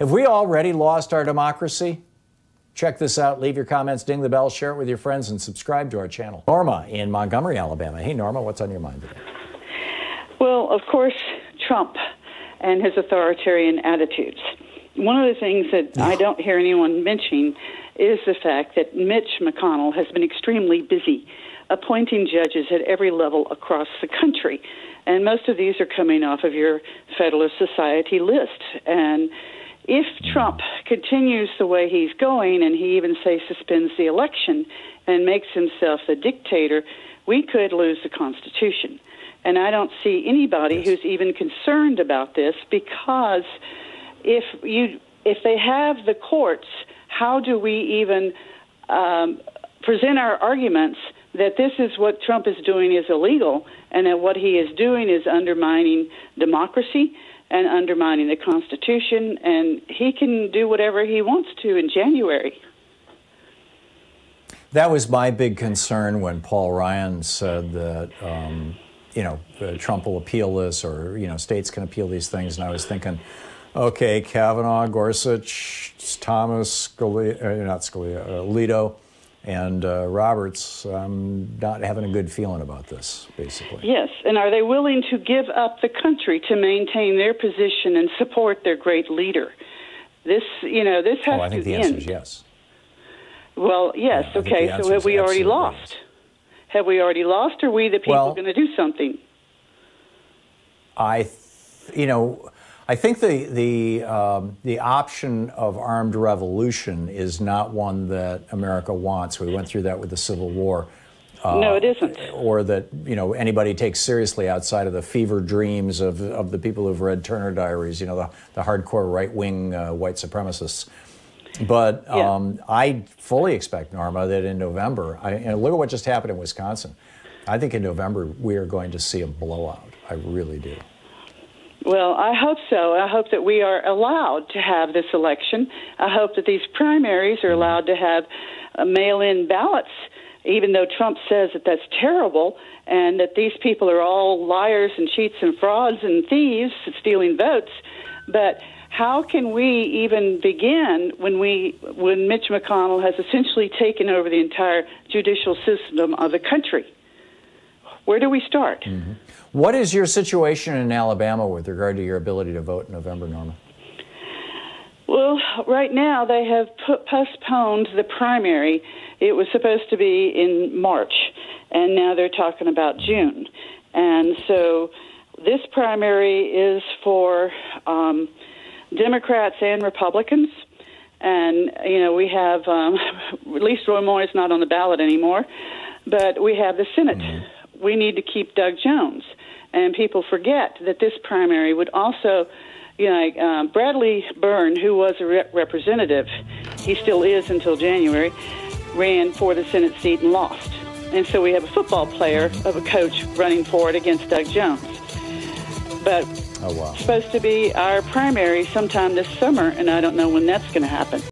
Have we already lost our democracy? Check this out. Leave your comments, ding the bell, share it with your friends, and subscribe to our channel. Norma in Montgomery, Alabama. Hey, Norma, what's on your mind today? Well, of course, Trump and his authoritarian attitudes. One of the things that I don't hear anyone mentioning is the fact that Mitch McConnell has been extremely busy appointing judges at every level across the country. And most of these are coming off of your Federalist Society list. And if Trump continues the way he's going, and he even, say, suspends the election and makes himself the dictator, we could lose the Constitution. And I don't see anybody who's even concerned about this, because if they have the courts, how do we even present our arguments that this is what Trump is doing is illegal, and that what he is doing is undermining democracy and undermining the Constitution, and he can do whatever he wants to in January. That was my big concern when Paul Ryan said that, Trump will appeal this, or, states can appeal these things. And I was thinking, okay, Kavanaugh, Gorsuch, Thomas, Alito, and Roberts, not having a good feeling about this, basically. Yes, and are they willing to give up the country to maintain their position and support their great leader? This has to end. I think the answer is yes. Well, yes, yeah, okay, so have we already lost? Yes. Have we already lost, or are we the people going to do something? I think the option of armed revolution is not one that America wants. We went through that with the Civil War. No, it isn't. Or that anybody takes seriously outside of the fever dreams of the people who've read Turner Diaries. The hardcore right-wing white supremacists. But I fully expect, Norma, that in November, look at what just happened in Wisconsin. I think in November we are going to see a blowout. I really do. Well, I hope so. I hope that we are allowed to have this election. I hope that these primaries are allowed to have mail-in ballots, even though Trump says that that's terrible, and that these people are all liars and cheats and frauds and thieves stealing votes. But how can we even begin when Mitch McConnell has essentially taken over the entire judicial system of the country? Where do we start? Mm-hmm. What is your situation in Alabama with regard to your ability to vote in November, Norma? Well, right now they have postponed the primary. It was supposed to be in March, and now they're talking about June. And so this primary is for Democrats and Republicans. And, we have, at least Roy Moore is not on the ballot anymore, but we have the Senate. Mm-hmm. We need to keep Doug Jones. And people forget that this primary would also, Bradley Byrne, who was a representative, he still is until January, ran for the Senate seat and lost. And so we have a football player of a coach running for it against Doug Jones. But it's supposed to be our primary sometime this summer, and I don't know when that's going to happen.